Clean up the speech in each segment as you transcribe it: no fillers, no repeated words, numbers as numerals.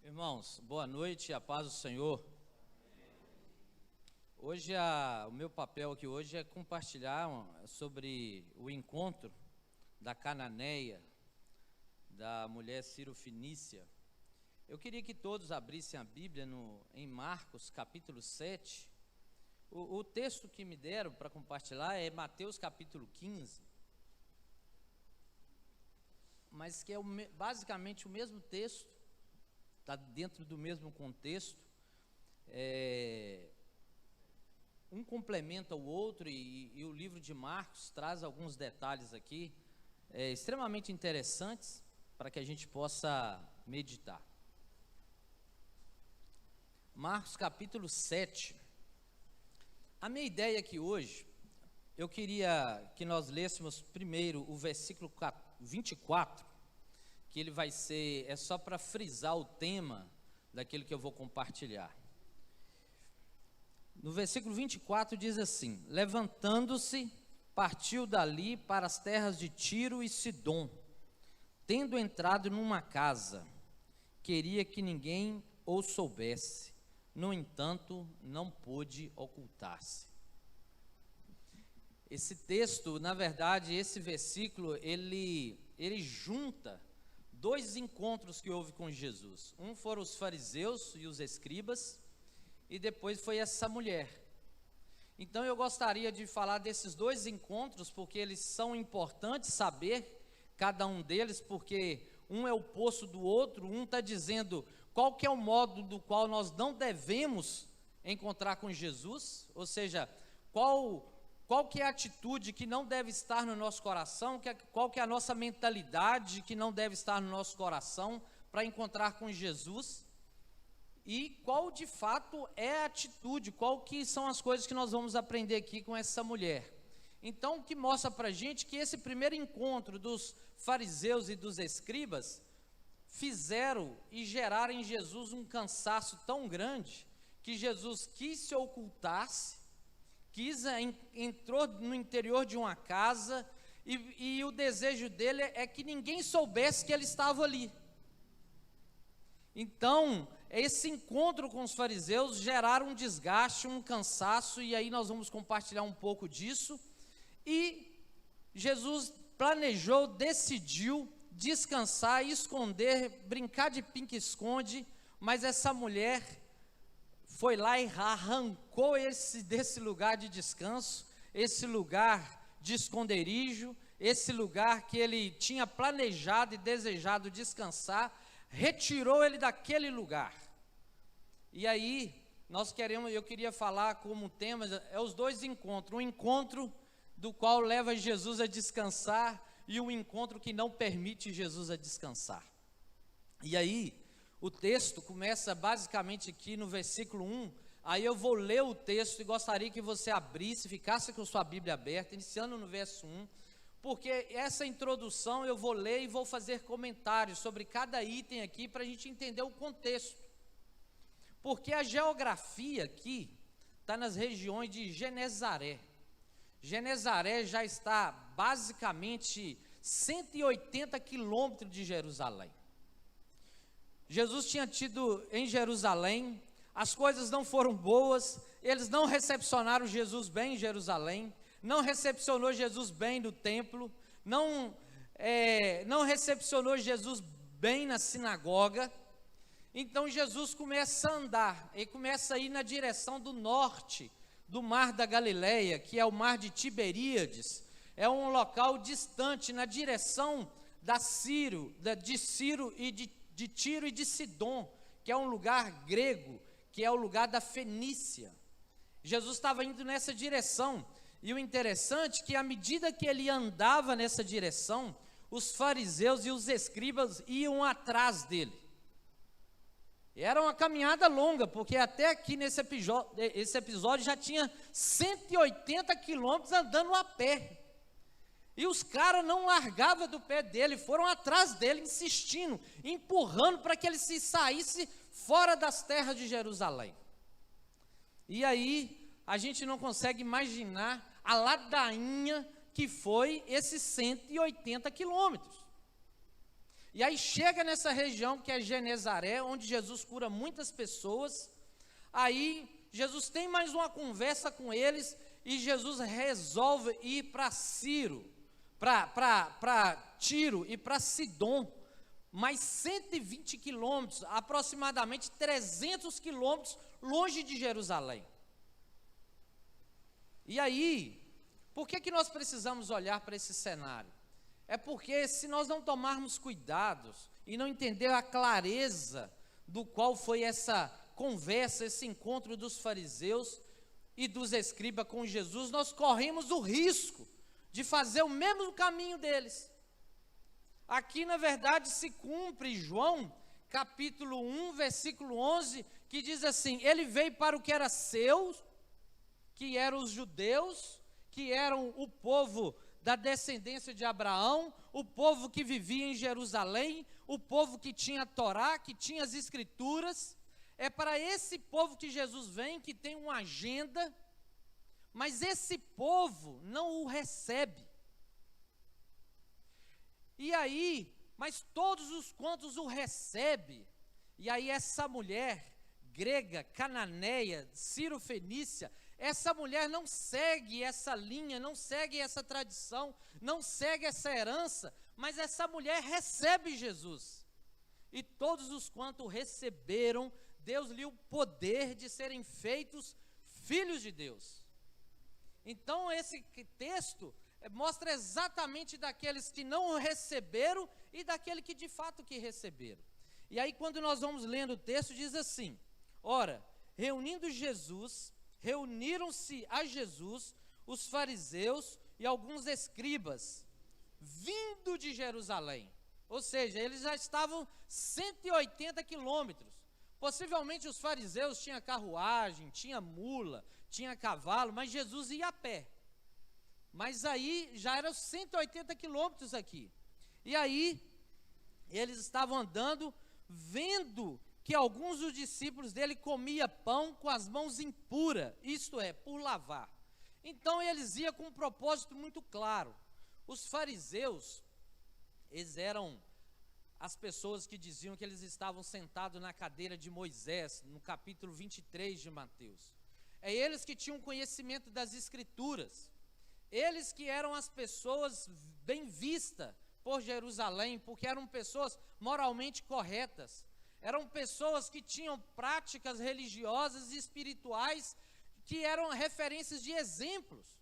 Irmãos, boa noite, a paz do Senhor. Hoje, o meu papel aqui hoje é compartilhar sobre o encontro da cananeia, da mulher Ciro-Fenícia. Eu queria que todos abrissem a Bíblia em Marcos, capítulo 7. O texto que me deram para compartilhar é Mateus, capítulo 15, mas que é basicamente o mesmo texto, está dentro do mesmo contexto, um complementa o outro e o livro de Marcos traz alguns detalhes aqui, extremamente interessantes para que a gente possa meditar. Marcos capítulo 7, a minha ideia aqui hoje, eu queria que nós lêssemos primeiro o versículo 24, que ele vai ser, é só para frisar o tema daquilo que eu vou compartilhar. No versículo 24 diz assim: levantando-se, partiu dali para as terras de Tiro e Sidom. Tendo entrado numa casa, queria que ninguém o soubesse, no entanto, não pôde ocultar-se. Esse texto, na verdade, esse versículo, ele junta dois encontros que houve com Jesus. Um foram os fariseus e os escribas, e depois foi essa mulher. Então eu gostaria de falar desses dois encontros, porque eles são importantes saber, cada um deles, porque um é o oposto do outro. Um está dizendo qual que é o modo do qual nós não devemos encontrar com Jesus, ou seja, qual que é a atitude que não deve estar no nosso coração, qual que é a nossa mentalidade que não deve estar no nosso coração para encontrar com Jesus, e qual de fato é a atitude, qual que são as coisas que nós vamos aprender aqui com essa mulher. Então, o que mostra para a gente que esse primeiro encontro dos fariseus e dos escribas fizeram e geraram em Jesus um cansaço tão grande, que Jesus quis se ocultar-se, entrou no interior de uma casa, e o desejo dele é que ninguém soubesse que ele estava ali. Então, esse encontro com os fariseus geraram um desgaste, um cansaço, e aí nós vamos compartilhar um pouco disso. E Jesus planejou, decidiu descansar, esconder, brincar de pique-esconde, mas essa mulher foi lá e arrancou desse lugar de descanso, esse lugar de esconderijo, esse lugar que ele tinha planejado e desejado descansar, retirou ele daquele lugar. E aí, eu queria falar como tema, os dois encontros, um encontro do qual leva Jesus a descansar, e um encontro que não permite Jesus a descansar. E aí, o texto começa basicamente aqui no versículo 1, aí eu vou ler o texto e gostaria que você abrisse, ficasse com sua Bíblia aberta, iniciando no verso 1, porque essa introdução eu vou ler e vou fazer comentários sobre cada item aqui, para a gente entender o contexto. Porque a geografia aqui está nas regiões de Genezaré. Genezaré já está basicamente 180 quilômetros de Jerusalém. Jesus tinha tido em Jerusalém, as coisas não foram boas, eles não recepcionaram Jesus bem em Jerusalém, não recepcionou Jesus bem no templo, não recepcionou Jesus bem na sinagoga. Então Jesus começa a andar, e começa a ir na direção do norte, do mar da Galileia, que é o mar de Tiberíades, é um local distante, na direção de Ciro e de Tiro e de Sidom, que é um lugar grego, que é o lugar da Fenícia. Jesus estava indo nessa direção, e o interessante é que à medida que ele andava nessa direção, os fariseus e os escribas iam atrás dele. Era uma caminhada longa, porque até aqui esse episódio já tinha 180 quilômetros andando a pé. E os caras não largavam do pé dele, foram atrás dele, insistindo, empurrando para que ele se saísse fora das terras de Jerusalém. E aí, a gente não consegue imaginar a ladainha que foi esses 180 quilômetros. E aí chega nessa região que é Genezaré, onde Jesus cura muitas pessoas. Aí Jesus tem mais uma conversa com eles e Jesus resolve ir para Tiro e para Sidom, mais 120 quilômetros, aproximadamente 300 quilômetros longe de Jerusalém. E aí, por que nós precisamos olhar para esse cenário? É porque se nós não tomarmos cuidados e não entender a clareza do qual foi essa conversa, esse encontro dos fariseus e dos escribas com Jesus, nós corremos o risco de fazer o mesmo caminho deles. Aqui, na verdade, se cumpre João, capítulo 1, versículo 11, que diz assim: ele veio para o que era seu, que eram os judeus, que eram o povo da descendência de Abraão, o povo que vivia em Jerusalém, o povo que tinha a Torá, que tinha as escrituras. É para esse povo que Jesus vem, que tem uma agenda, mas esse povo não o recebe. E aí, mas todos os quantos o recebe, e aí essa mulher grega, cananeia, Ciro-fenícia, essa mulher não segue essa linha, não segue essa tradição, não segue essa herança, mas essa mulher recebe Jesus. E todos os quantos receberam, Deus lhe o poder de serem feitos filhos de Deus. Então esse texto mostra exatamente daqueles que não receberam e daquele que de fato que receberam. E aí quando nós vamos lendo o texto, diz assim: ora, reuniram-se a Jesus os fariseus e alguns escribas, vindo de Jerusalém. Ou seja, eles já estavam 180 quilômetros. Possivelmente os fariseus tinham carruagem, tinha mula, tinha cavalo, mas Jesus ia a pé. Mas aí já eram 180 quilômetros aqui. E aí eles estavam andando, vendo que alguns dos discípulos dele comiam pão com as mãos impuras, isto é, por lavar. Então eles iam com um propósito muito claro. Os fariseus, eles eram as pessoas que diziam que eles estavam sentados na cadeira de Moisés, no capítulo 23 de Mateus. É eles que tinham conhecimento das escrituras. Eles que eram as pessoas bem vistas por Jerusalém, porque eram pessoas moralmente corretas. Eram pessoas que tinham práticas religiosas e espirituais que eram referências de exemplos.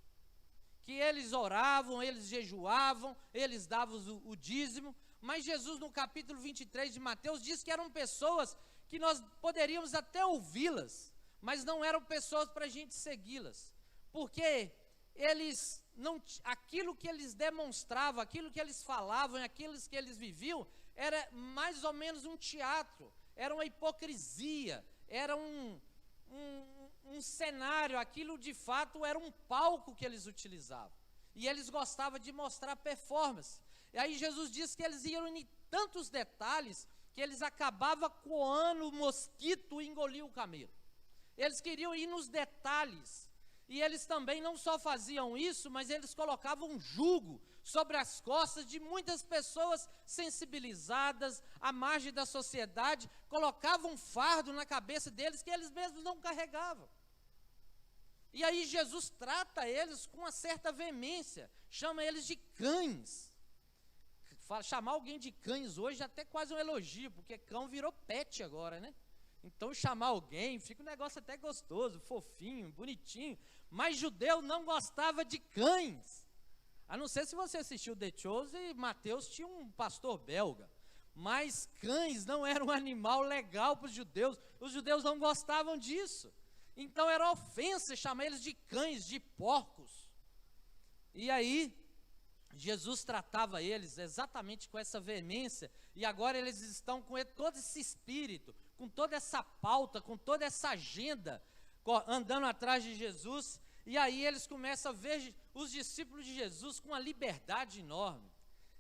Que eles oravam, eles jejuavam, eles davam o dízimo. Mas Jesus, no capítulo 23 de Mateus, diz que eram pessoas que nós poderíamos até ouvi-las, mas não eram pessoas para a gente segui-las. Porque eles não, aquilo que eles demonstravam, aquilo que eles falavam, aquilo que eles viviam, era mais ou menos um teatro, era uma hipocrisia, era um cenário, aquilo de fato era um palco que eles utilizavam. E eles gostavam de mostrar performance. E aí Jesus disse que eles iam em tantos detalhes que eles acabavam coando o mosquito e engoliam o camelo. Eles queriam ir nos detalhes. E eles também não só faziam isso, mas eles colocavam um jugo sobre as costas de muitas pessoas sensibilizadas, à margem da sociedade, colocavam um fardo na cabeça deles que eles mesmos não carregavam. E aí Jesus trata eles com uma certa veemência, chama eles de cães. Chamar alguém de cães hoje é até quase um elogio, porque cão virou pet agora, né? Então chamar alguém, fica um negócio até gostoso, fofinho, bonitinho. Mas judeu não gostava de cães. A não ser se você assistiu The Chosen, Mateus tinha um pastor belga. Mas cães não era um animal legal para os judeus não gostavam disso. Então era ofensa chamar eles de cães, de porcos. E aí, Jesus tratava eles exatamente com essa veemência, e agora eles estão com todo esse espírito, com toda essa pauta, com toda essa agenda, andando atrás de Jesus, e aí eles começam a ver os discípulos de Jesus com uma liberdade enorme.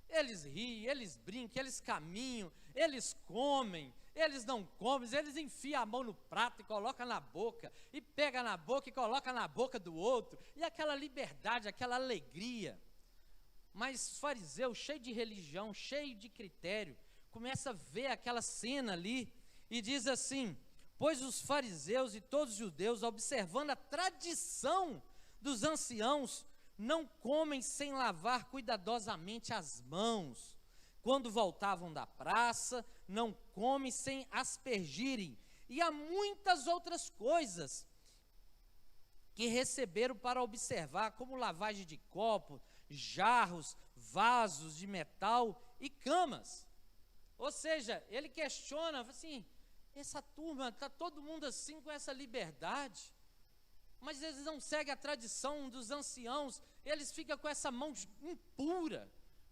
Eles riem, eles brincam, eles caminham, eles comem, eles não comem, eles enfiam a mão no prato e colocam na boca, e pega na boca e coloca na boca do outro, e aquela liberdade, aquela alegria. Mas os fariseus, cheios de religião, cheios de critério, começa a ver aquela cena ali, e diz assim: pois os fariseus e todos os judeus, observando a tradição dos anciãos, não comem sem lavar cuidadosamente as mãos. Quando voltavam da praça, não comem sem aspergirem. E há muitas outras coisas que receberam para observar, como lavagem de copos, jarros, vasos de metal e camas. Ou seja, ele questiona, assim, essa turma, está todo mundo assim com essa liberdade, mas eles não seguem a tradição dos anciãos, eles ficam com essa mão impura,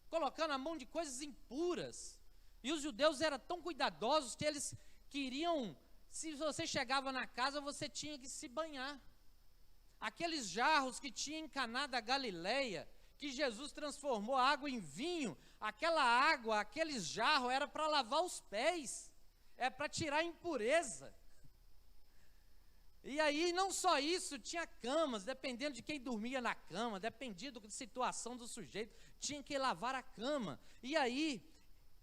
colocando a mão de coisas impuras. E os judeus eram tão cuidadosos que eles queriam, se você chegava na casa, você tinha que se banhar. Aqueles jarros que tinha em Caná da Galileia, que Jesus transformou a água em vinho, aquela água, aqueles jarros, era para lavar os pés, é para tirar a impureza. E aí, não só isso, tinha camas, dependendo de quem dormia na cama, dependia da situação do sujeito, tinha que lavar a cama. E aí,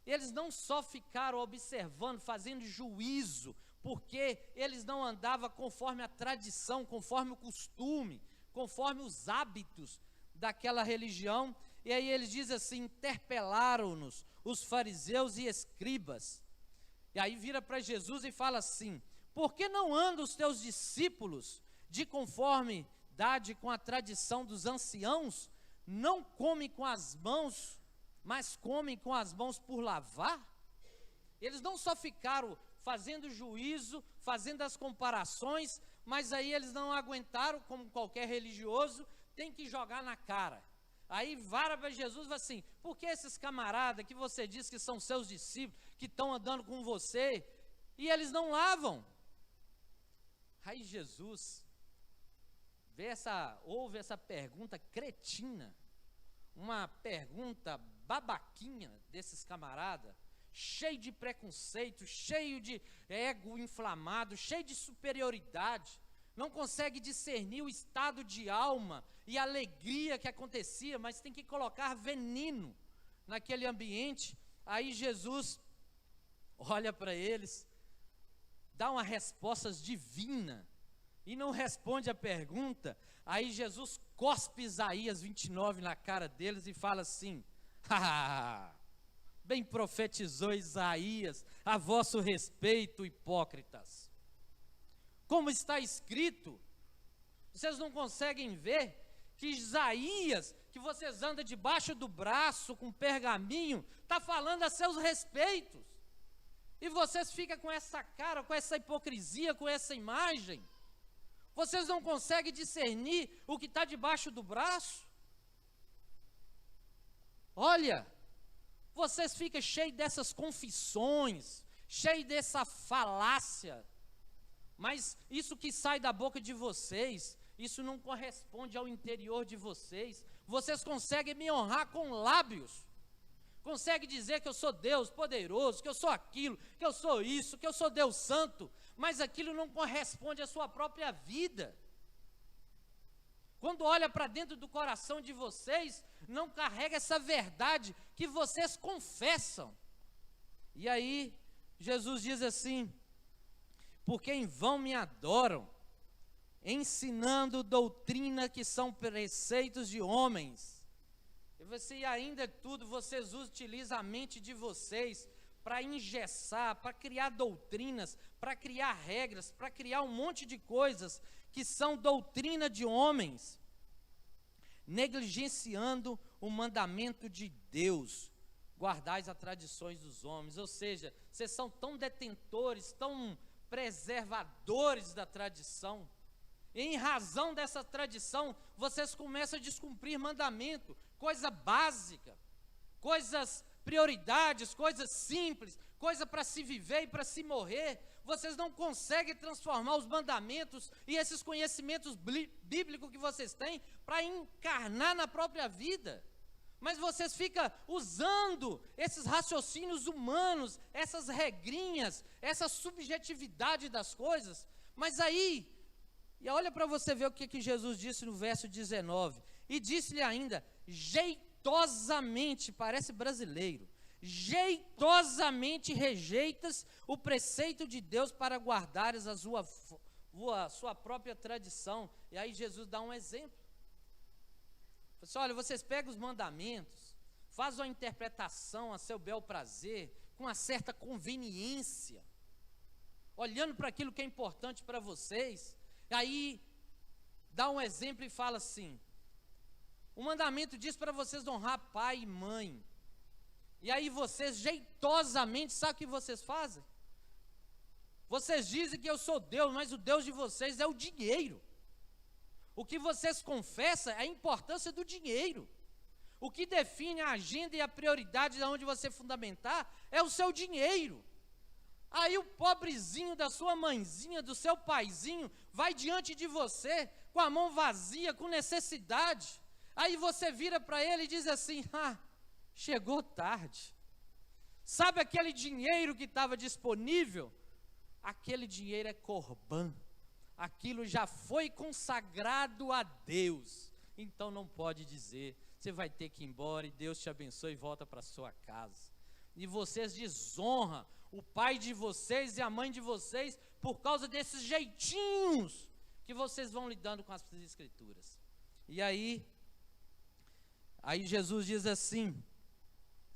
eles não só ficaram observando, fazendo juízo, porque eles não andavam conforme a tradição, conforme o costume, conforme os hábitos daquela religião. E aí eles dizem assim: interpelaram-nos os fariseus e escribas. E aí vira para Jesus e fala assim: por que não andam os teus discípulos de conformidade com a tradição dos anciãos? Não comem com as mãos, mas comem com as mãos por lavar? Eles não só ficaram fazendo juízo, fazendo as comparações, mas aí eles não aguentaram, como qualquer religioso, tem que jogar na cara. Aí vara para Jesus e fala assim: por que esses camaradas que você diz que são seus discípulos, que estão andando com você, e eles não lavam? Aí Jesus ouve essa pergunta cretina, uma pergunta babaquinha desses camaradas, cheio de preconceito, cheio de ego inflamado, cheio de superioridade, não consegue discernir o estado de alma e alegria que acontecia, mas tem que colocar veneno naquele ambiente. Aí Jesus olha para eles, dá uma resposta divina e não responde a pergunta. Aí Jesus cospe Isaías 29 na cara deles e fala assim: bem profetizou Isaías a vosso respeito, hipócritas. Como está escrito, vocês não conseguem ver que Isaías, que vocês andam debaixo do braço com pergaminho, está falando a seus respeitos. E vocês ficam com essa cara, com essa hipocrisia, com essa imagem. Vocês não conseguem discernir o que está debaixo do braço? Olha, vocês ficam cheios dessas confissões, cheios dessa falácia, mas isso que sai da boca de vocês, isso não corresponde ao interior de vocês. Vocês conseguem me honrar com lábios, conseguem dizer que eu sou Deus poderoso, que eu sou aquilo, que eu sou isso, que eu sou Deus santo, mas aquilo não corresponde à sua própria vida. Quando olha para dentro do coração de vocês, não carrega essa verdade que vocês confessam. E aí, Jesus diz assim: porque em vão me adoram, ensinando doutrina que são preceitos de homens. E você ainda tudo, vocês utilizam a mente de vocês para engessar, para criar doutrinas, para criar regras, para criar um monte de coisas que são doutrina de homens, negligenciando o mandamento de Deus. Guardais as tradições dos homens. Ou seja, vocês são tão detentores, tão preservadores da tradição, e em razão dessa tradição, vocês começam a descumprir mandamento, coisa básica, coisas, prioridades, coisas simples, coisa para se viver e para se morrer. Vocês não conseguem transformar os mandamentos e esses conhecimentos bíblicos que vocês têm para encarnar na própria vida. Mas vocês ficam usando esses raciocínios humanos, essas regrinhas, essa subjetividade das coisas. Mas aí, e olha para você ver o que Jesus disse no verso 19. E disse-lhe ainda, jeitosamente, parece brasileiro, jeitosamente rejeitas o preceito de Deus para guardares a sua própria tradição. E aí Jesus dá um exemplo. Fala assim, olha, vocês pegam os mandamentos, fazem uma interpretação a seu bel prazer, com uma certa conveniência, olhando para aquilo que é importante para vocês. Aí dá um exemplo e fala assim, o mandamento diz para vocês honrar pai e mãe. E aí vocês jeitosamente, sabe o que vocês fazem? Vocês dizem que eu sou Deus, mas o Deus de vocês é o dinheiro. O que vocês confessam é a importância do dinheiro. O que define a agenda e a prioridade de onde você fundamentar é o seu dinheiro. Aí o pobrezinho da sua mãezinha, do seu paizinho, vai diante de você com a mão vazia, com necessidade. Aí você vira para ele e diz assim, chegou tarde. Sabe aquele dinheiro que estava disponível? Aquele dinheiro é corban. Aquilo já foi consagrado a Deus. Então não pode dizer, você vai ter que ir embora e Deus te abençoe e volta para sua casa. E vocês desonram o pai de vocês e a mãe de vocês por causa desses jeitinhos que vocês vão lidando com as escrituras. E aí Jesus diz assim,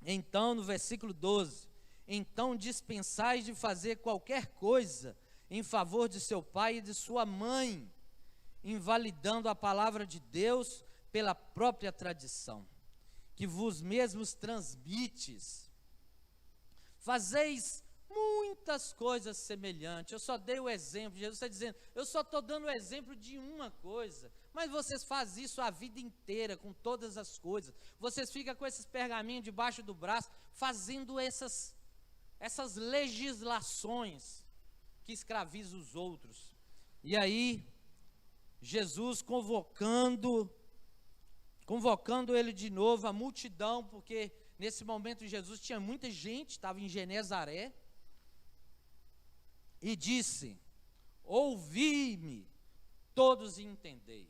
então no versículo 12, então dispensais de fazer qualquer coisa em favor de seu pai e de sua mãe, invalidando a palavra de Deus pela própria tradição, que vos mesmos transmites. Fazeis muitas coisas semelhantes. Eu só dei o exemplo, Jesus está dizendo, eu só estou dando o exemplo de uma coisa, mas vocês fazem isso a vida inteira, com todas as coisas. Vocês ficam com esses pergaminhos debaixo do braço, fazendo essas legislações que escravizam os outros. E aí, Jesus convocando ele de novo, a multidão, porque nesse momento Jesus tinha muita gente, estava em Genezaré, e disse, ouvi-me, todos e entendei.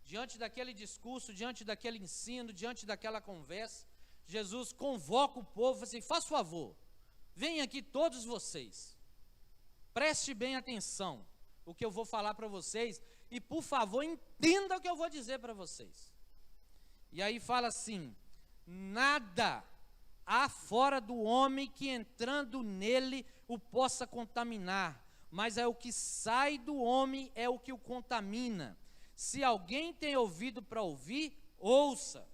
Diante daquele discurso, diante daquele ensino, diante daquela conversa, Jesus convoca o povo, assim, faz favor, venham aqui todos vocês, preste bem atenção o que eu vou falar para vocês, e por favor entenda o que eu vou dizer para vocês. E aí fala assim, nada há fora do homem que entrando nele o possa contaminar, mas é o que sai do homem é o que o contamina. Se alguém tem ouvido para ouvir, ouça.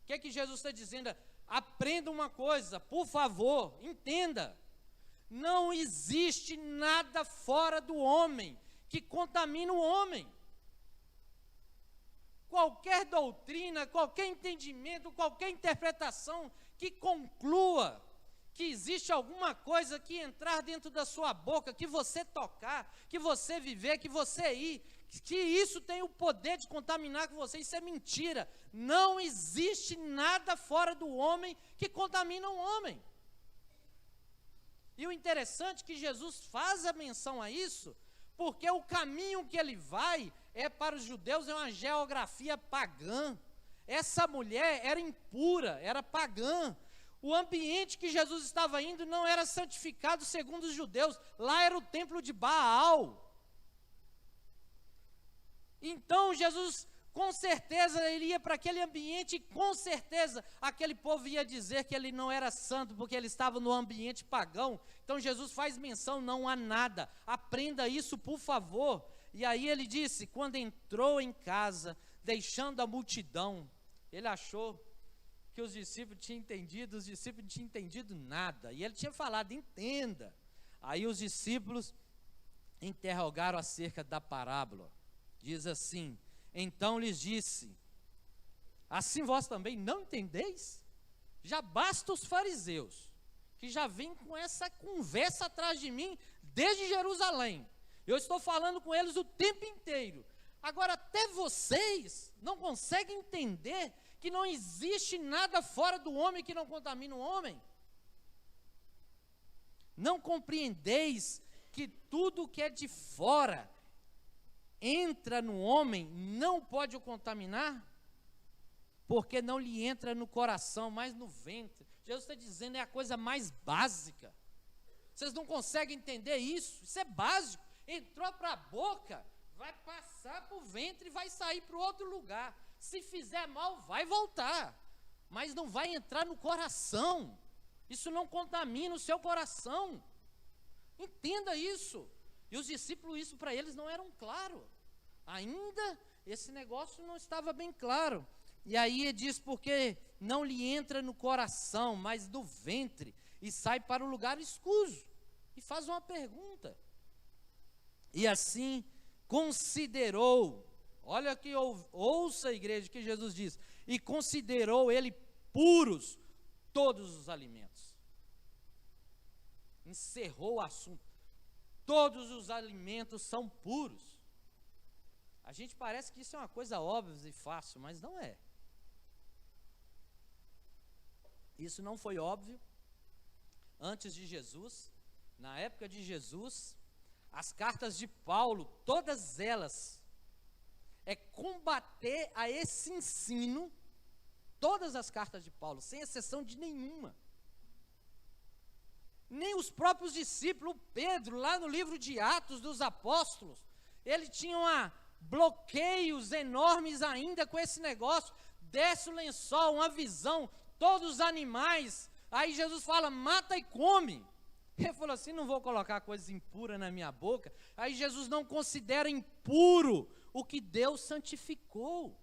O que é que Jesus está dizendo? Aprenda uma coisa, por favor, entenda. Não existe nada fora do homem que contamina o homem. Qualquer doutrina, qualquer entendimento, qualquer interpretação que conclua que existe alguma coisa que entrar dentro da sua boca, que você tocar, que você viver, que você ir, que isso tem o poder de contaminar com você, isso é mentira. Não existe nada fora do homem que contamina o homem. E o interessante é que Jesus faz a menção a isso, porque o caminho que ele vai para os judeus é uma geografia pagã. Essa mulher era impura, era pagã. O ambiente que Jesus estava indo não era santificado segundo os judeus, lá era o templo de Baal. Então Jesus, com certeza, ele ia para aquele ambiente e com certeza aquele povo ia dizer que ele não era santo, porque ele estava no ambiente pagão. Então Jesus faz menção, não há nada, aprenda isso por favor. E aí ele disse, quando entrou em casa, deixando a multidão, ele achou que os discípulos tinham entendido nada, e ele tinha falado, entenda. Aí os discípulos interrogaram acerca da parábola, diz assim, então lhes disse, assim vós também não entendeis? Já basta os fariseus, que já vêm com essa conversa atrás de mim, desde Jerusalém, eu estou falando com eles o tempo inteiro, agora até vocês não conseguem entender que não existe nada fora do homem que não contamina o homem? Não compreendeis que tudo que é de fora entra no homem, não pode o contaminar? porque não lhe entra no coração, mas no ventre. Jesus está dizendo, é a coisa mais básica. Vocês não conseguem entender isso? Isso é básico. Entrou para a boca, vai passar para o ventre e vai sair para o outro lugar. Se fizer mal, vai voltar, mas não vai entrar no coração. Isso não contamina o seu coração. Entenda isso. E os discípulos, isso para eles não eram claro. Ainda esse negócio não estava bem claro. E aí ele diz, porque não lhe entra no coração, mas do ventre, e sai para o lugar escuso. E faz uma pergunta. E assim considerou, olha que ouça a igreja que Jesus diz, e considerou ele puros todos os alimentos. Encerrou o assunto. Todos os alimentos são puros. A gente parece que isso é uma coisa óbvia e fácil, mas não é. Isso não foi óbvio antes de Jesus. Na época de Jesus, as cartas de Paulo, todas elas, é combater a esse ensino, todas as cartas de Paulo, sem exceção de nenhuma. Nem os próprios discípulos, Pedro, lá no livro de Atos dos Apóstolos, ele tinha bloqueios enormes ainda com esse negócio, desce o lençol, uma visão, todos os animais, aí Jesus fala, mata e come. Ele falou assim, não vou colocar coisa impura na minha boca. Aí Jesus não considera impuro o que Deus santificou.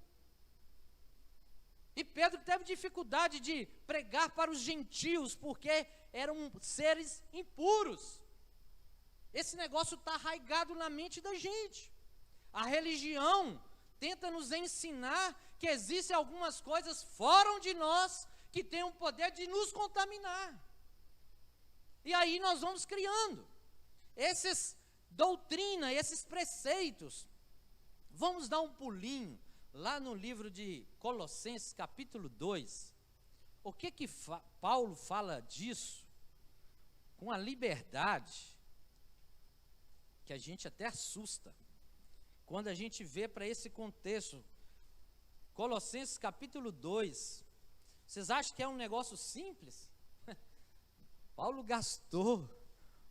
E Pedro teve dificuldade de pregar para os gentios, porque eram seres impuros. Esse negócio está arraigado na mente da gente. A religião tenta nos ensinar que existem algumas coisas fora de nós que têm o poder de nos contaminar. E aí nós vamos criando essas doutrinas, esses preceitos. Vamos dar um pulinho lá no livro de Colossenses, capítulo 2. O que Paulo fala disso com a liberdade que a gente até assusta quando a gente vê para esse contexto. Colossenses capítulo 2. Vocês acham que é um negócio simples? Paulo gastou,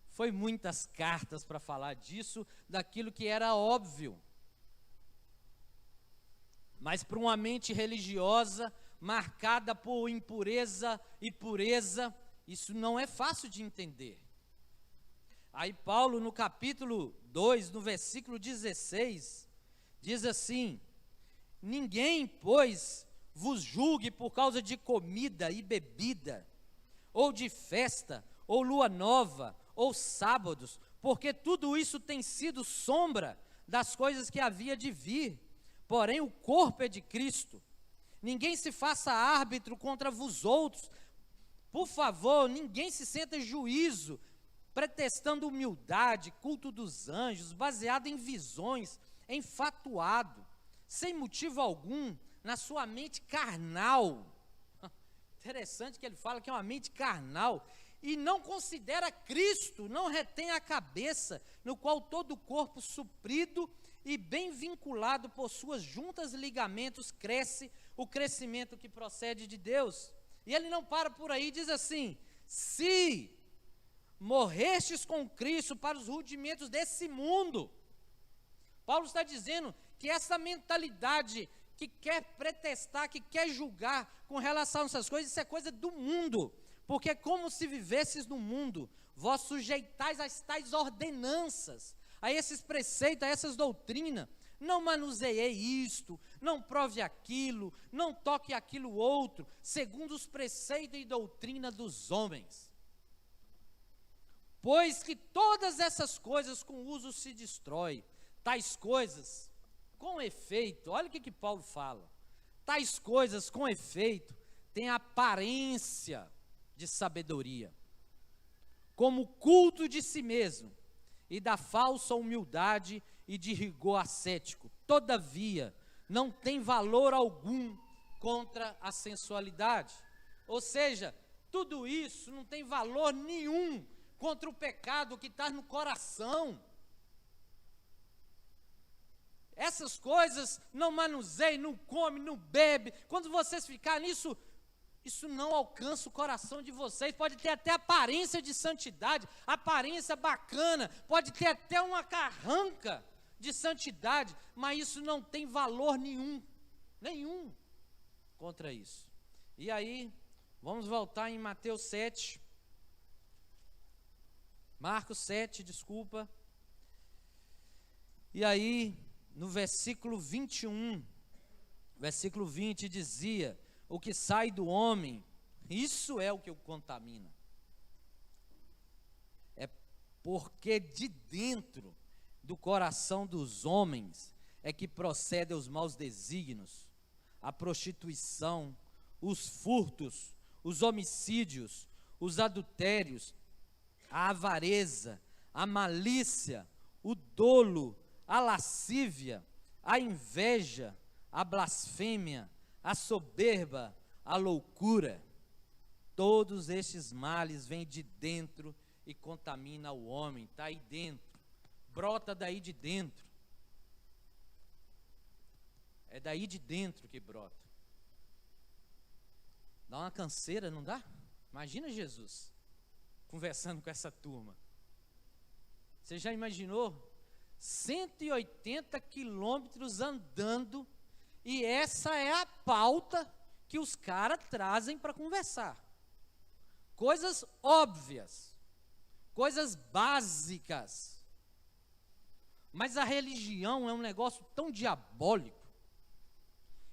foi muitas cartas para falar disso, daquilo que era óbvio. Mas para uma mente religiosa, marcada por impureza e pureza, isso não é fácil de entender. Aí Paulo, no capítulo 2, no versículo 16, diz assim, ninguém, pois, vos julgue por causa de comida e bebida, ou de festa, ou lua nova, ou sábados, porque tudo isso tem sido sombra das coisas que havia de vir, porém o corpo é de Cristo. Ninguém se faça árbitro contra vós outros, por favor, ninguém se senta em juízo, pretextando humildade, culto dos anjos, baseado em visões, enfatuado, sem motivo algum, na sua mente carnal. Interessante que ele fala que é uma mente carnal, e não considera Cristo, não retém a cabeça, no qual todo o corpo suprido e bem vinculado por suas juntas e ligamentos cresce o crescimento que procede de Deus. E ele não para por aí, diz assim, se morrestes com Cristo para os rudimentos desse mundo. Paulo está dizendo que essa mentalidade que quer pretestar, que quer julgar com relação a essas coisas, isso é coisa do mundo, porque é como se vivesses no mundo, vós sujeitais às tais ordenanças, a esses preceitos, a essas doutrinas, não manuseie isto, não prove aquilo, não toque aquilo outro, segundo os preceitos e doutrina dos homens. Pois que todas essas coisas com uso se destrói, tais coisas com efeito, olha o que Paulo fala, tais coisas com efeito têm aparência de sabedoria, como culto de si mesmo, e da falsa humildade e de rigor ascético, todavia, não tem valor algum contra a sensualidade. Ou seja, tudo isso não tem valor nenhum contra o pecado que está no coração. essas coisas, não manuseie, não come, não bebe. Quando vocês ficarem nisso, isso não alcança o coração de vocês. Pode ter até aparência de santidade, aparência bacana, pode ter até uma carranca de santidade, mas isso não tem valor nenhum contra isso. E aí, vamos voltar em Mateus 7, Marcos 7, desculpa. E aí, no versículo 21, versículo 20 dizia: o que sai do homem, isso é o que o contamina. É porque de dentro do coração dos homens é que procedem os maus desígnios, a prostituição, os furtos, os homicídios, os adultérios, a avareza, a malícia, o dolo, a lascívia, a inveja, a blasfêmia, a soberba, a loucura. Todos estes males vêm de dentro e contaminam o homem. Está aí dentro, brota daí de dentro. É daí de dentro que brota. Dá uma canseira, não dá? Imagina Jesus conversando com essa turma. Você já imaginou? 180 quilômetros andando, e essa é a pauta que os caras trazem para conversar. Coisas óbvias, coisas básicas. Mas a religião é um negócio tão diabólico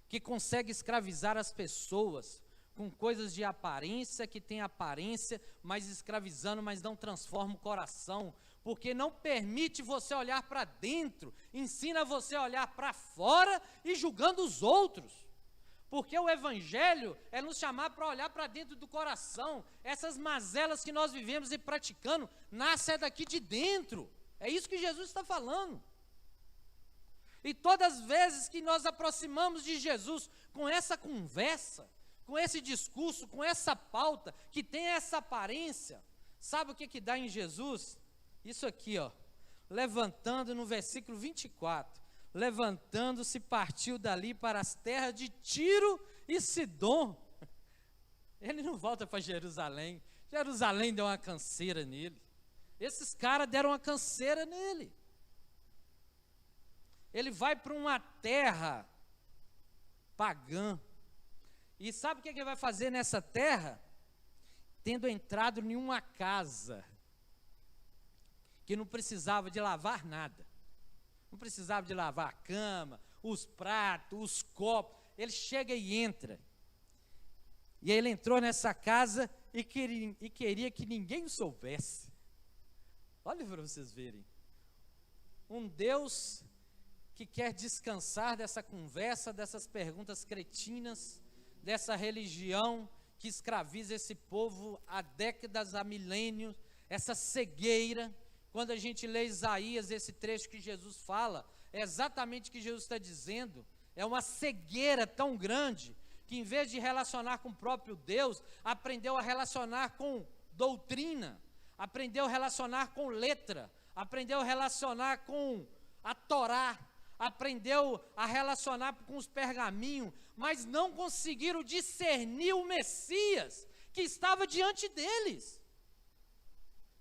que consegue escravizar as pessoas com coisas de aparência, que tem aparência, mas escravizando, mas não transforma o coração, porque não permite você olhar para dentro, ensina você a olhar para fora e julgando os outros. Porque o evangelho é nos chamar para olhar para dentro do coração. Essas mazelas que nós vivemos e praticando, nascem daqui de dentro. É isso que Jesus está falando. E todas as vezes que nós aproximamos de Jesus com essa conversa, com esse discurso, com essa pauta, que tem essa aparência, sabe o que dá em Jesus? Isso aqui, ó, levantando no versículo 24, levantando-se partiu dali para as terras de Tiro e Sidom. Ele não volta para Jerusalém. Jerusalém deu uma canseira nele. Esses caras deram uma canseira nele. Ele vai para uma terra pagã. E sabe o que ele vai fazer nessa terra? Tendo entrado em uma casa que não precisava de lavar nada. Não precisava de lavar a cama, os pratos, os copos. Ele chega e entra. E aí ele entrou nessa casa e queria que ninguém soubesse. Olha para vocês verem. Um Deus que quer descansar dessa conversa, dessas perguntas cretinas, dessa religião que escraviza esse povo há décadas, há milênios, essa cegueira. Quando a gente lê Isaías, esse trecho que Jesus fala, é exatamente o que Jesus está dizendo. É uma cegueira tão grande, que em vez de relacionar com o próprio Deus, aprendeu a relacionar com doutrina, aprendeu a relacionar com letra, aprendeu a relacionar com a Torá, aprendeu a relacionar com os pergaminhos, mas não conseguiram discernir o Messias que estava diante deles.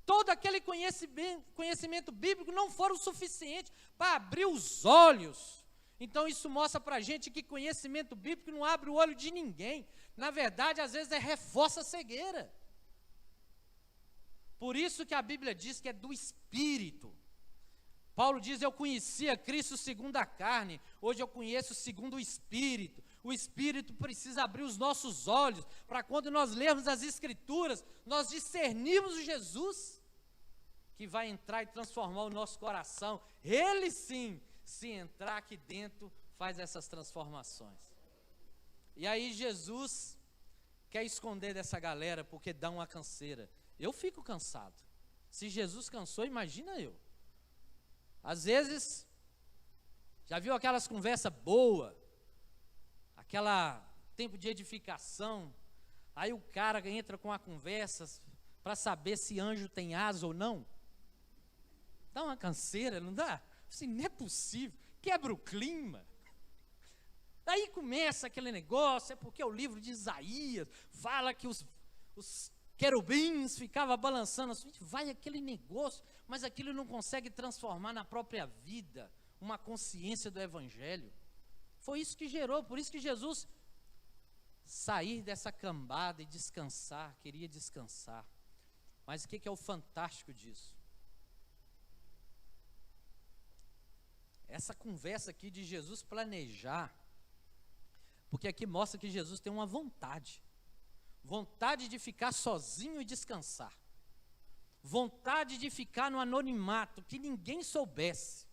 Todo aquele conhecimento bíblico não foram suficiente para abrir os olhos. Então isso mostra para a gente que conhecimento bíblico não abre o olho de ninguém. Na verdade, às vezes reforça a cegueira. Por isso que a Bíblia diz que é do Espírito. Paulo diz: eu conhecia Cristo segundo a carne, hoje eu conheço segundo o Espírito. O Espírito precisa abrir os nossos olhos, para quando nós lermos as Escrituras, nós discernirmos o Jesus, que vai entrar e transformar o nosso coração. Ele sim, se entrar aqui dentro, faz essas transformações. E aí Jesus quer esconder dessa galera, porque dá uma canseira. Eu fico cansado. Se Jesus cansou, imagina eu. Às vezes, já viu aquelas conversas boas, aquela tempo de edificação, aí o cara entra com a conversa para saber se anjo tem asa ou não? Dá uma canseira, não dá? Assim, não é possível. quebra o clima. Daí começa aquele negócio, é porque o livro de Isaías fala que os querubins ficavam balançando, assim, vai aquele negócio, mas aquilo não consegue transformar na própria vida uma consciência do Evangelho. Foi isso que gerou, por isso que Jesus sair dessa cambada e descansar, queria descansar. Mas o que é o fantástico disso? Essa conversa aqui de Jesus planejar, porque aqui mostra que Jesus tem uma vontade de ficar sozinho e descansar, vontade de ficar no anonimato, que ninguém soubesse,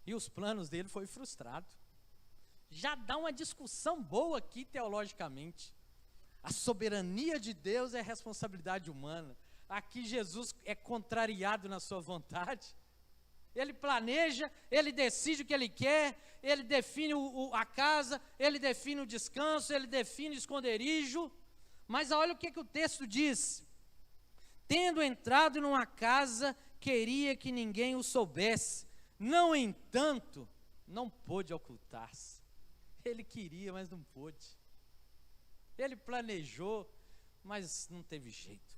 e os planos dele foi frustrado. Já dá uma discussão boa aqui teologicamente. A soberania de Deus é responsabilidade humana. Aqui Jesus é contrariado na sua vontade. Ele planeja, ele decide o que ele quer, ele define a casa, ele define o descanso, ele define o esconderijo. Mas olha o que o texto diz. Tendo entrado numa casa, queria que ninguém o soubesse. No entanto, não pôde ocultar-se. Ele queria, mas não pôde. Ele planejou, mas não teve jeito.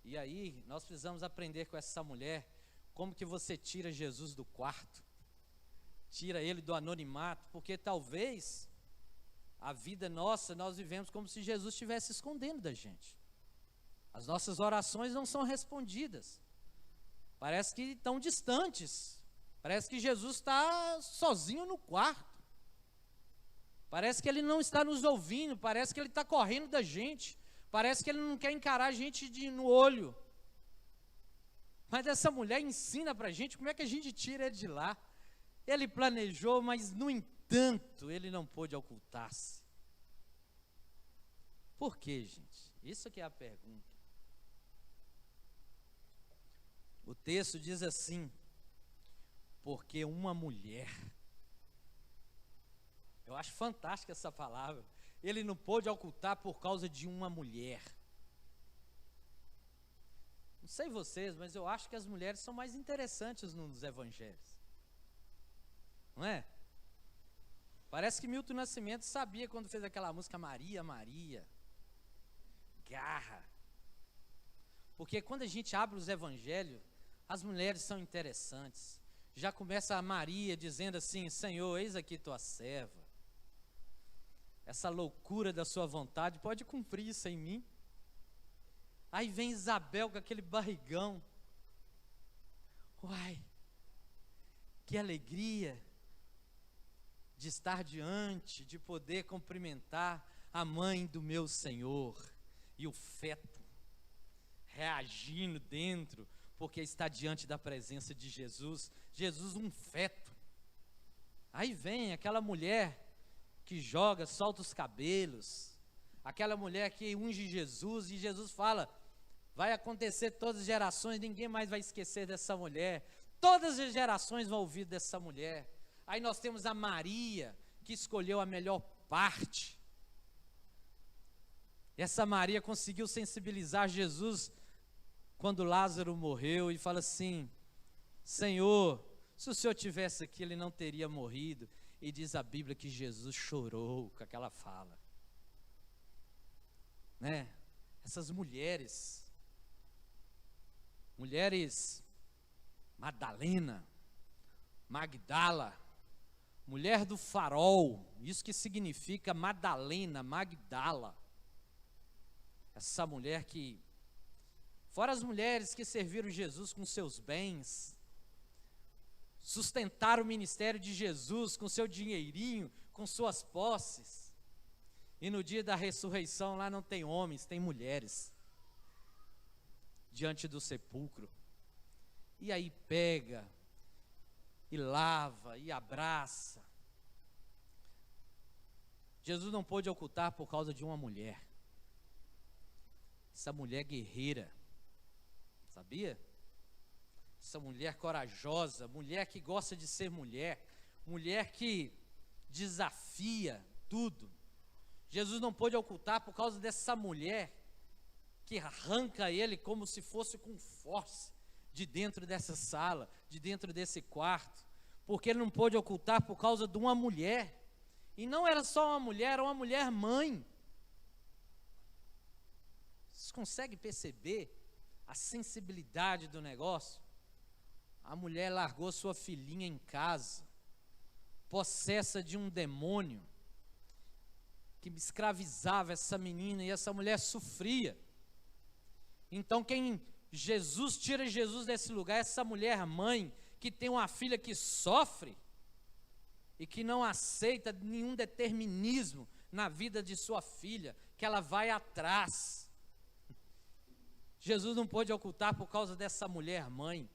E aí, nós precisamos aprender com essa mulher, como que você tira Jesus do quarto, tira ele do anonimato, porque talvez a vida nossa, nós vivemos como se Jesus estivesse escondendo da gente. As nossas orações não são respondidas, parece que estão distantes, parece que Jesus está sozinho no quarto, parece que ele não está nos ouvindo, parece que ele está correndo da gente, parece que ele não quer encarar a gente no olho. Mas essa mulher ensina para a gente como é que a gente tira ele de lá. Ele planejou, mas no entanto, ele não pôde ocultar-se. Por quê, gente? Isso que é a pergunta. O texto diz assim, porque uma mulher, eu acho fantástica essa palavra, ele não pôde ocultar por causa de uma mulher. Não sei vocês, mas eu acho que as mulheres são mais interessantes nos evangelhos. Não é? Parece que Milton Nascimento sabia quando fez aquela música Maria, Maria. Garra. Porque quando a gente abre os evangelhos, as mulheres são interessantes. Já começa a Maria dizendo assim, Senhor, eis aqui tua serva. Essa loucura da sua vontade, pode cumprir isso em mim. Aí vem Isabel com aquele barrigão. Uai, que alegria de estar diante, de poder cumprimentar a mãe do meu Senhor. E o feto reagindo dentro, porque está diante da presença de Jesus. Jesus, um feto. Aí vem aquela mulher que joga, solta os cabelos, aquela mulher que unge Jesus, e Jesus fala, vai acontecer todas as gerações, ninguém mais vai esquecer dessa mulher, todas as gerações vão ouvir dessa mulher. Aí nós temos a Maria, que escolheu a melhor parte. Essa Maria conseguiu sensibilizar Jesus quando Lázaro morreu, e fala assim, Senhor, se o Senhor tivesse aqui, ele não teria morrido. E diz a Bíblia que Jesus chorou com aquela fala. Né? Essas mulheres Madalena, Magdala, mulher do farol, isso que significa Madalena, Magdala. Essa mulher que, fora as mulheres que serviram Jesus com seus bens, sustentaram o ministério de Jesus com seu dinheirinho, com suas posses. E no dia da ressurreição lá não tem homens, tem mulheres diante do sepulcro. E aí pega e lava e abraça. Jesus não pôde ocultar por causa de uma mulher. Essa mulher guerreira, sabia? Essa mulher corajosa, mulher que gosta de ser mulher, mulher que desafia tudo. Jesus não pôde ocultar por causa dessa mulher que arranca ele como se fosse com força de dentro dessa sala, de dentro desse quarto, porque ele não pôde ocultar por causa de uma mulher. E não era só uma mulher, era uma mulher mãe. Vocês conseguem perceber a sensibilidade do negócio? A mulher largou sua filhinha em casa, possessa de um demônio, que escravizava essa menina, e essa mulher sofria. Então Jesus tira Jesus desse lugar, essa mulher mãe, que tem uma filha que sofre, e que não aceita nenhum determinismo na vida de sua filha, que ela vai atrás. Jesus não pôde ocultar por causa dessa mulher mãe,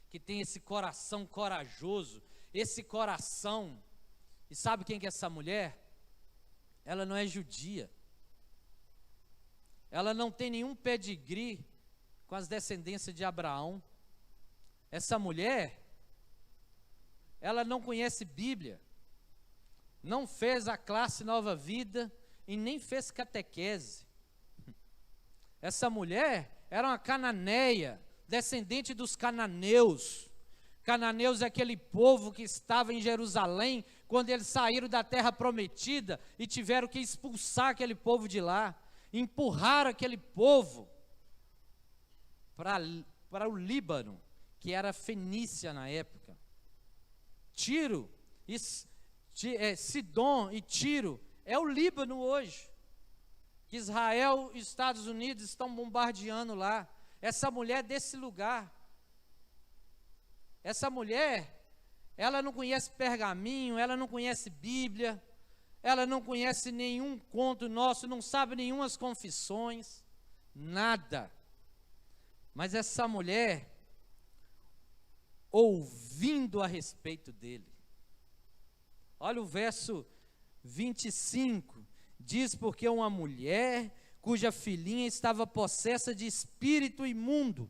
que tem esse coração corajoso, esse coração. E sabe quem que é essa mulher? Ela não é judia. Ela não tem nenhum pedigree com as descendências de Abraão. Essa mulher, ela não conhece Bíblia, não fez a classe Nova Vida e nem fez catequese. Essa mulher era uma cananeia, descendente dos cananeus. Cananeus é aquele povo que estava em Jerusalém quando eles saíram da terra prometida e tiveram que expulsar aquele povo de lá, empurrar aquele povo para o Líbano, que era Fenícia na época. Tiro, Sidom e Tiro é o Líbano hoje, que Israel e Estados Unidos estão bombardeando lá. Essa mulher desse lugar, essa mulher, ela não conhece pergaminho, ela não conhece Bíblia, ela não conhece nenhum conto nosso, não sabe nenhumas confissões, nada. Mas essa mulher, ouvindo a respeito dele, olha o verso 25, diz: porque uma mulher cuja filhinha estava possessa de espírito imundo,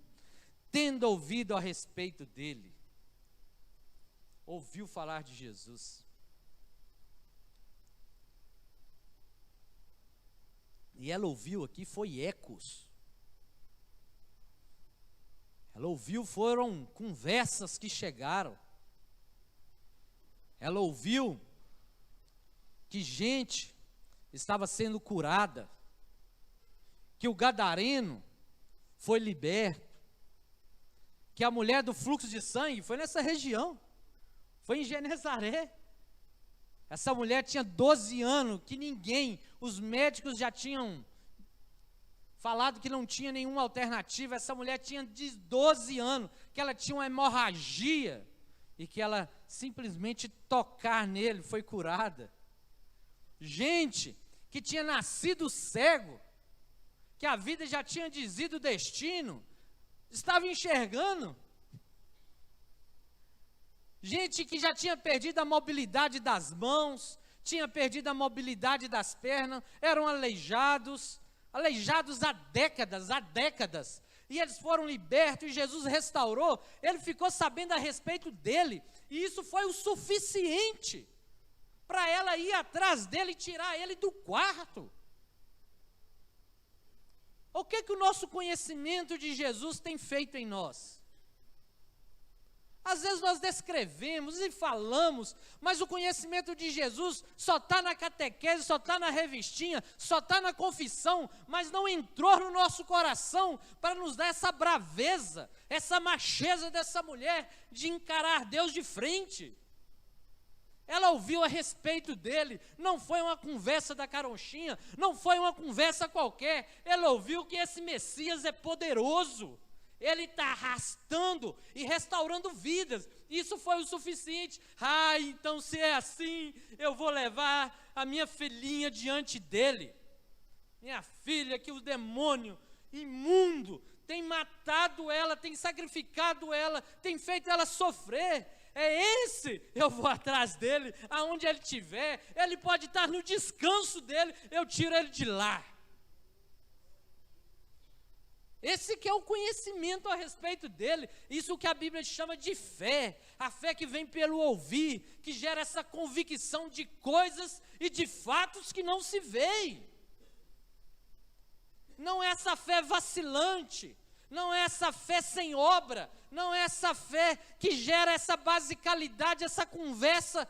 tendo ouvido a respeito dele, ouviu falar de Jesus. E ela ouviu aqui, foi ecos. Ela ouviu, foram conversas que chegaram. Ela ouviu que gente estava sendo curada, que o gadareno foi liberto, que a mulher do fluxo de sangue foi nessa região, foi em Genezaré. Essa mulher tinha 12 anos, que os médicos já tinham falado que não tinha nenhuma alternativa. Essa mulher tinha 12 anos, que ela tinha uma hemorragia, e que ela simplesmente tocar nele foi curada. Gente que tinha nascido cego, que a vida já tinha dizido o destino, estava enxergando. Gente que já tinha perdido a mobilidade das mãos, tinha perdido a mobilidade das pernas, eram aleijados há décadas, e eles foram libertos, e Jesus restaurou. Ele ficou sabendo a respeito dele, e isso foi o suficiente para ela ir atrás dele e tirar ele do quarto. O que o nosso conhecimento de Jesus tem feito em nós? Às vezes nós descrevemos e falamos, mas o conhecimento de Jesus só está na catequese, só está na revistinha, só está na confissão, mas não entrou no nosso coração para nos dar essa braveza, essa macheza dessa mulher de encarar Deus de frente. Ela ouviu a respeito dele, não foi uma conversa da caronchinha, não foi uma conversa qualquer, ela ouviu que esse Messias é poderoso. Ele está arrastando e restaurando vidas. Isso foi o suficiente. Então se é assim, eu vou levar a minha filhinha diante dele. Minha filha, que o demônio imundo tem matado ela, tem sacrificado ela, tem feito ela sofrer. É esse, eu vou atrás dele, aonde ele estiver. Ele pode estar no descanso dele, eu tiro ele de lá. Esse que é o conhecimento a respeito dele, isso que a Bíblia chama de fé, a fé que vem pelo ouvir, que gera essa convicção de coisas e de fatos que não se veem. não é essa fé vacilante, não é essa fé sem obra, não é essa fé que gera essa basicalidade, essa conversa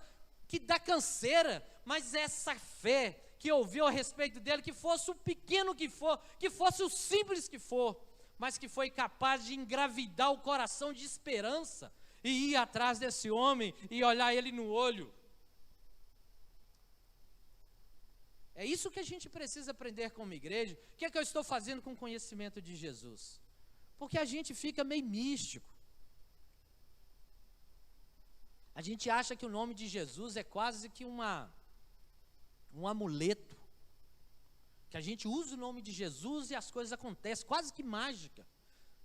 que dá canseira, mas é essa fé que ouviu a respeito dele, que fosse o pequeno que for, que fosse o simples que for, mas que foi capaz de engravidar o coração de esperança, e ir atrás desse homem, e olhar ele no olho. É isso que a gente precisa aprender como igreja. O que é que eu estou fazendo com o conhecimento de Jesus? Porque a gente fica meio místico. A gente acha que o nome de Jesus é quase que um amuleto. Que a gente usa o nome de Jesus e as coisas acontecem, quase que mágica.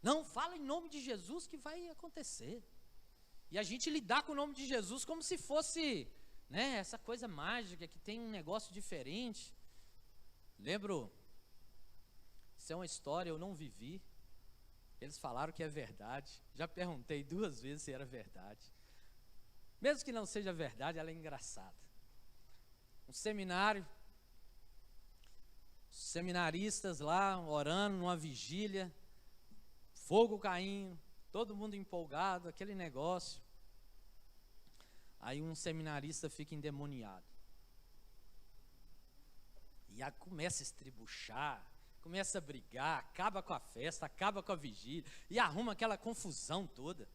Não, fala em nome de Jesus que vai acontecer. E a gente lidar com o nome de Jesus como se fosse, né, essa coisa mágica, que tem um negócio diferente. Lembro, isso é uma história, eu não vivi. Eles falaram que é verdade. Já perguntei 2 vezes se era verdade. Mesmo que não seja verdade, ela é engraçada. Um seminário, seminaristas lá orando numa vigília, fogo caindo, todo mundo empolgado, aquele negócio. Aí um seminarista fica endemoniado. E aí começa a estribuchar, começa a brigar, acaba com a festa, acaba com a vigília, e arruma aquela confusão toda.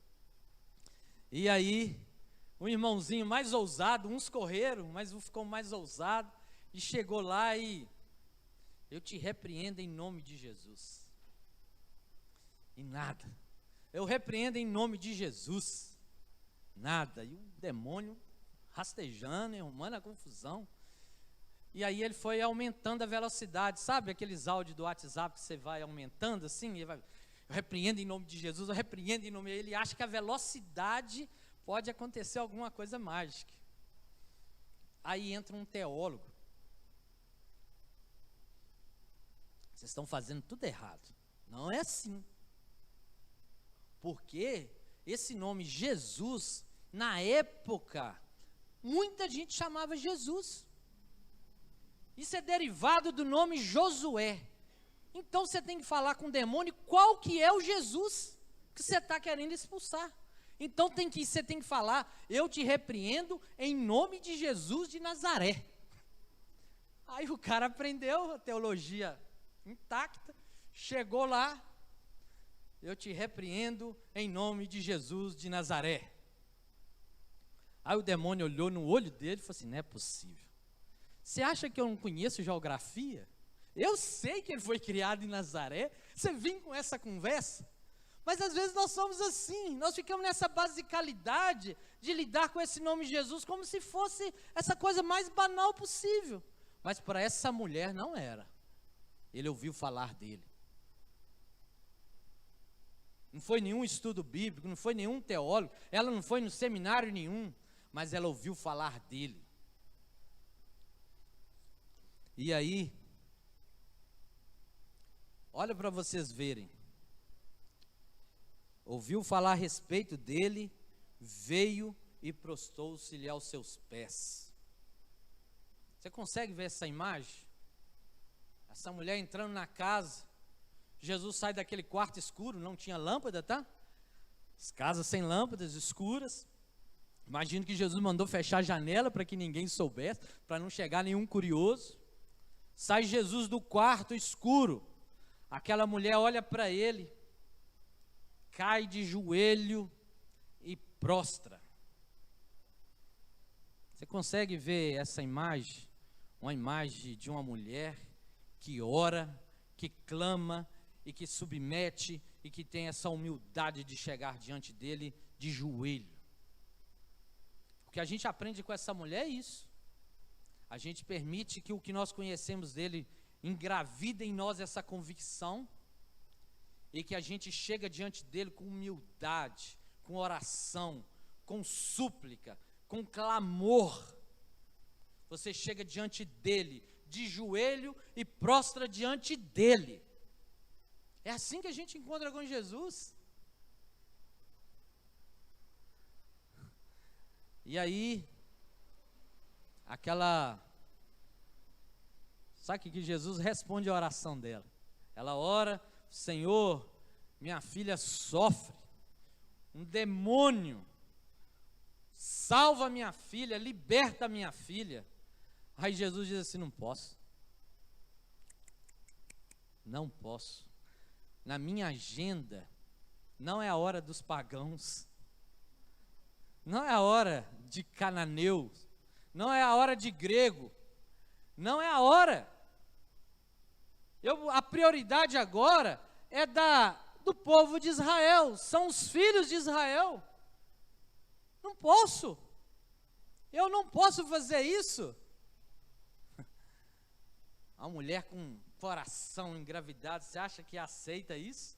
E aí, um irmãozinho mais ousado, uns correram, mas um ficou mais ousado, e chegou lá e: eu te repreendo em nome de Jesus. E nada. Eu repreendo em nome de Jesus. Nada. E o demônio rastejando, arrumando a confusão. E aí ele foi aumentando a velocidade. Sabe aqueles áudios do WhatsApp que você vai aumentando assim? Eu repreendo em nome de Jesus, eu repreendo em nome de... Ele acha que a velocidade pode acontecer alguma coisa mágica. Aí entra um teólogo. Vocês estão fazendo tudo errado. Não é assim. Porque esse nome Jesus, na época, muita gente chamava Jesus. Isso é derivado do nome Josué. Então você tem que falar com o demônio qual que é o Jesus que você está querendo expulsar. Então você tem que falar: eu te repreendo em nome de Jesus de Nazaré. Aí o cara aprendeu a teologia intacta, chegou lá: eu te repreendo em nome de Jesus de Nazaré. Aí o demônio olhou no olho dele e falou assim: não é possível. Você acha que eu não conheço geografia? Eu sei que ele foi criado em Nazaré. Você vem com essa conversa? Mas às vezes nós somos assim, nós ficamos nessa basicalidade de lidar com esse nome de Jesus como se fosse essa coisa mais banal possível. Mas para essa mulher não era. Ele ouviu falar dele. Não foi nenhum estudo bíblico, não foi nenhum teólogo, ela não foi no seminário nenhum, mas ela ouviu falar dele. E aí, olha para vocês verem. Ouviu falar a respeito dele, veio e prostou-se-lhe aos seus pés. Você consegue ver essa imagem? Essa mulher entrando na casa, Jesus sai daquele quarto escuro, não tinha lâmpada, tá? As casas sem lâmpadas, escuras. Imagino que Jesus mandou fechar a janela para que ninguém soubesse, para não chegar nenhum curioso. Sai Jesus do quarto escuro. Aquela mulher olha para ele, cai de joelho e prostra. Você consegue ver essa imagem? Uma imagem de uma mulher que ora, que clama e que submete e que tem essa humildade de chegar diante dele de joelho. O que a gente aprende com essa mulher é isso. A gente permite que o que nós conhecemos dele engravida em nós essa convicção e que a gente chega diante dele com humildade, com oração, com súplica, com clamor. Você chega diante dele de joelho e prostra diante dele. É assim que a gente encontra com Jesus. E aí, sabe que Jesus responde a oração dela? Ela ora: Senhor, minha filha sofre, um demônio, salva minha filha, liberta minha filha. Aí Jesus diz assim: não posso, não posso, na minha agenda, não é a hora dos pagãos, não é a hora de cananeus, não é a hora de grego, não é a hora. A prioridade agora é do povo de Israel, são os filhos de Israel. Não posso, eu não posso fazer isso. A mulher com coração engravidado, você acha que aceita isso?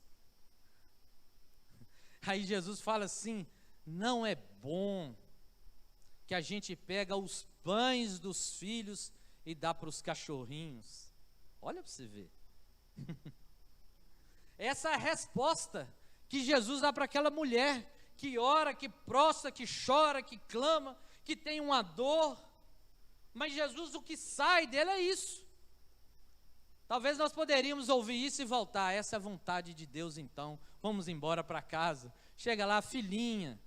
Aí Jesus fala assim: não é bom que a gente pega os pães dos filhos e dá para os cachorrinhos. Olha para você ver. Essa é a resposta que Jesus dá para aquela mulher que ora, que prostra, que chora, que clama, que tem uma dor. Mas Jesus, o que sai dele é isso. Talvez nós poderíamos ouvir isso e voltar: essa é a vontade de Deus, então vamos embora para casa. Chega lá: filhinha,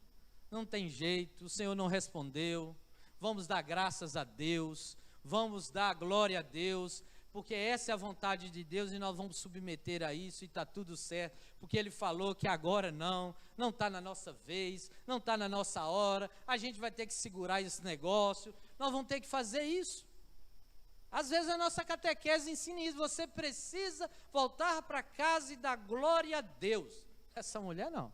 não tem jeito, o Senhor não respondeu, vamos dar graças a Deus, vamos dar glória a Deus, porque essa é a vontade de Deus e nós vamos submeter a isso e está tudo certo, porque Ele falou que agora não está na nossa vez, não está na nossa hora, a gente vai ter que segurar esse negócio, nós vamos ter que fazer isso. Às vezes a nossa catequese ensina isso: você precisa voltar para casa e dar glória a Deus. Essa mulher não,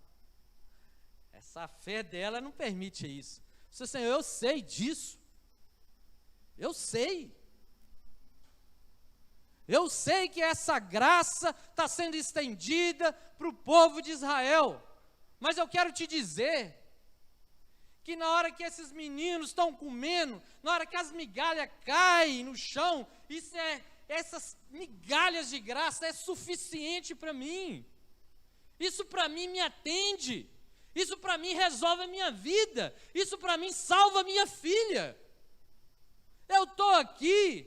essa fé dela não permite isso. Senhor, eu sei disso, eu sei que essa graça está sendo estendida para o povo de Israel, mas eu quero te dizer que na hora que esses meninos estão comendo, na hora que as migalhas caem no chão, essas migalhas de graça é suficiente para mim. Isso para mim me atende, isso para mim resolve a minha vida, isso para mim salva a minha filha. Eu estou aqui,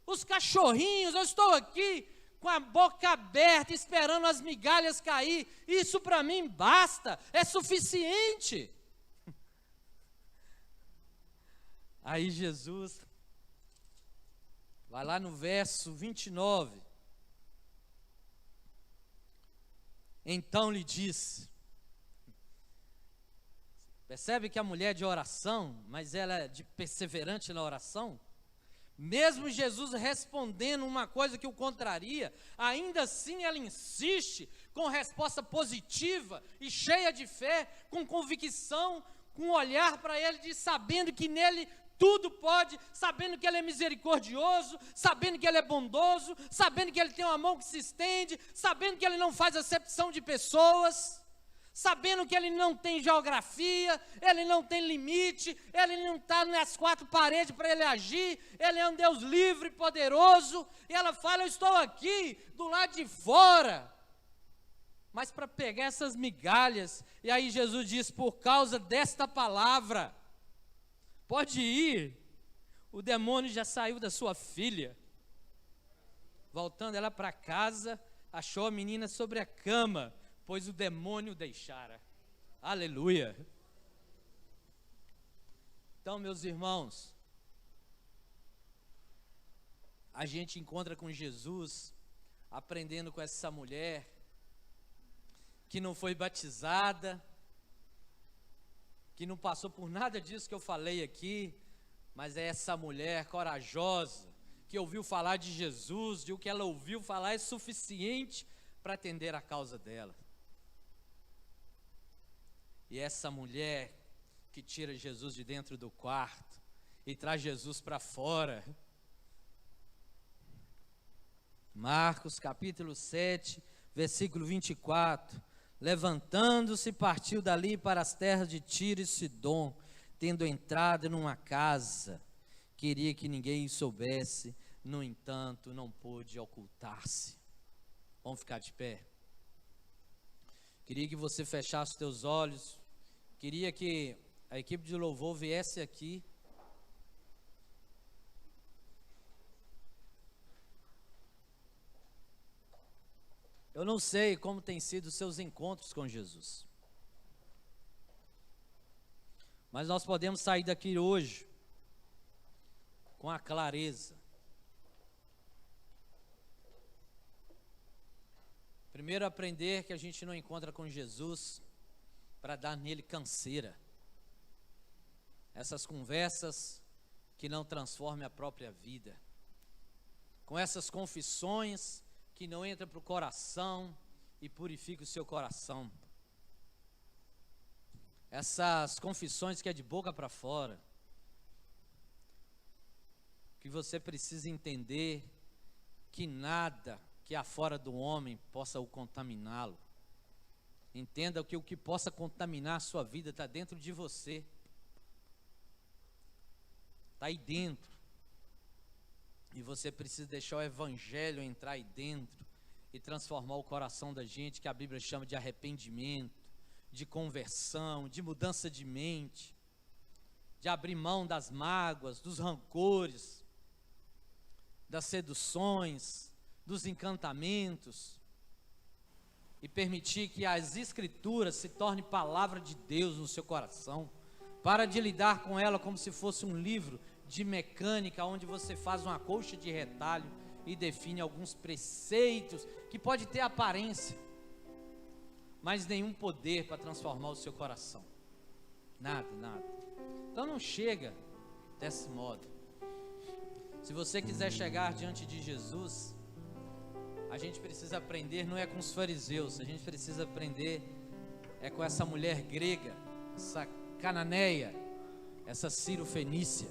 os cachorrinhos, eu estou aqui com a boca aberta, esperando as migalhas cair, isso para mim basta, é suficiente. Aí Jesus vai lá no verso 29. Então lhe disse. Percebe que a mulher é de oração, mas ela é de perseverante na oração? Mesmo Jesus respondendo uma coisa que o contraria, ainda assim ela insiste com resposta positiva e cheia de fé, com convicção, com um olhar para ele, sabendo que nele tudo pode, sabendo que Ele é misericordioso, sabendo que Ele é bondoso, sabendo que Ele tem uma mão que se estende, sabendo que Ele não faz acepção de pessoas, sabendo que Ele não tem geografia, Ele não tem limite, Ele não está nas quatro paredes para Ele agir, Ele é um Deus livre e poderoso, e ela fala: eu estou aqui do lado de fora, mas para pegar essas migalhas. E aí Jesus diz: por causa desta palavra, pode ir, o demônio já saiu da sua filha. Voltando ela para casa, achou a menina sobre a cama, pois o demônio deixara. Aleluia. Então, meus irmãos, a gente encontra com Jesus, aprendendo com essa mulher, que não foi batizada, que não passou por nada disso que eu falei aqui, mas é essa mulher corajosa, que ouviu falar de Jesus, de o que ela ouviu falar é suficiente para atender a causa dela. E essa mulher que tira Jesus de dentro do quarto e traz Jesus para fora. Marcos capítulo 7, versículo 24. Levantando-se, partiu dali para as terras de Tiro e Sidom, tendo entrado numa casa, queria que ninguém soubesse, no entanto, não pôde ocultar-se. Vamos ficar de pé. Queria que você fechasse os teus olhos, queria que a equipe de louvor viesse aqui. Eu não sei como têm sido os seus encontros com Jesus, mas nós podemos sair daqui hoje com a clareza. Primeiro, aprender que a gente não encontra com Jesus para dar nele canseira. Essas conversas que não transformam a própria vida. Com essas confissões que não entram para o coração e purificam o seu coração. Essas confissões que é de boca para fora. Que você precisa entender que nada que há fora do homem possa o contaminá-lo. Entenda que o que possa contaminar a sua vida está dentro de você. Está aí dentro. E você precisa deixar o evangelho entrar aí dentro e transformar o coração da gente, que a Bíblia chama de arrependimento, de conversão, de mudança de mente, de abrir mão das mágoas, dos rancores, das seduções, dos encantamentos, e permitir que as Escrituras se tornem palavra de Deus no seu coração. Para de lidar com ela como se fosse um livro de mecânica, onde você faz uma colcha de retalho e define alguns preceitos, que pode ter aparência, mas nenhum poder para transformar o seu coração. Nada. Então não chega desse modo. Se você quiser chegar diante de Jesus, a gente precisa aprender, não é com os fariseus, a gente precisa aprender é com essa mulher grega, essa cananeia, essa Ciro-fenícia,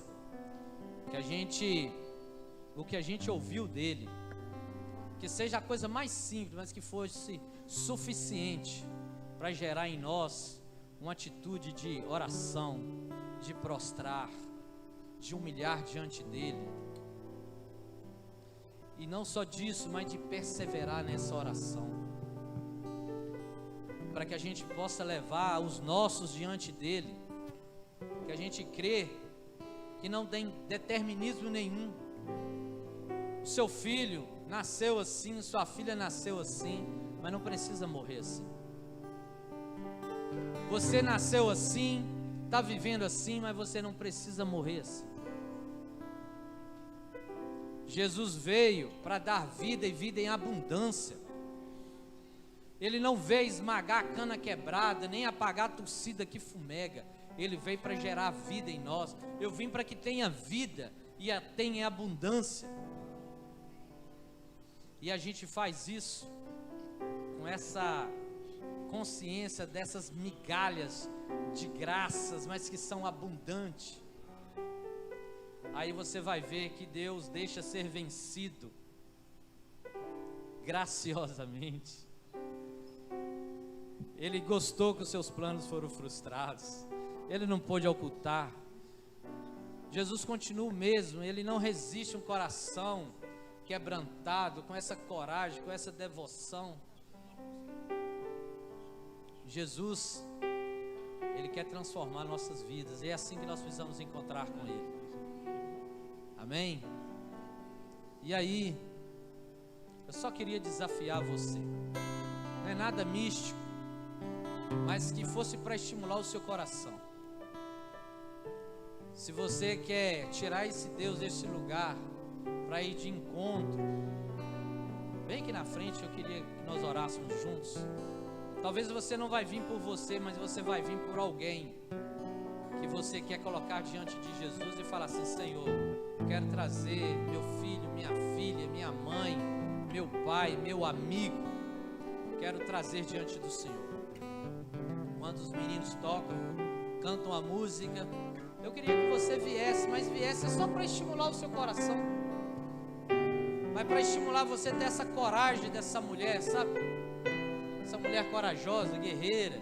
o que a gente ouviu dele, que seja a coisa mais simples, mas que fosse suficiente para gerar em nós uma atitude de oração, de prostrar, de humilhar diante dele. E não só disso, mas de perseverar nessa oração, para que a gente possa levar os nossos diante dele, que a gente crê que não tem determinismo nenhum. O seu filho nasceu assim, sua filha nasceu assim, mas não precisa morrer assim. Você nasceu assim, está vivendo assim, mas você não precisa morrer assim. Jesus veio para dar vida e vida em abundância. Ele não veio esmagar a cana quebrada, nem apagar a torcida que fumega. Ele veio para gerar vida em nós. Eu vim para que tenha vida e a tenha em abundância. E a gente faz isso com essa consciência dessas migalhas de graças, mas que são abundantes. Aí você vai ver que Deus deixa ser vencido graciosamente. Ele gostou que os seus planos foram frustrados. Ele não pôde ocultar. Jesus continua o mesmo. Ele não resiste a um coração quebrantado, com essa coragem, com essa devoção. Jesus, Ele quer transformar nossas vidas. E é assim que nós precisamos encontrar com Ele. Amém? E aí, eu só queria desafiar você. Não é nada místico, mas que fosse para estimular o seu coração. Se você quer tirar esse Deus desse lugar, para ir de encontro, bem aqui na frente, eu queria que nós orássemos juntos. Talvez você não vai vir por você, mas você vai vir por alguém que você quer colocar diante de Jesus e falar assim: Senhor, quero trazer meu filho, minha filha, minha mãe, meu pai, meu amigo, quero trazer diante do Senhor. Quando os meninos tocam, cantam a música, eu queria que você viesse, mas viesse só para estimular o seu coração, mas para estimular você a ter essa coragem dessa mulher, sabe? Essa mulher corajosa, guerreira,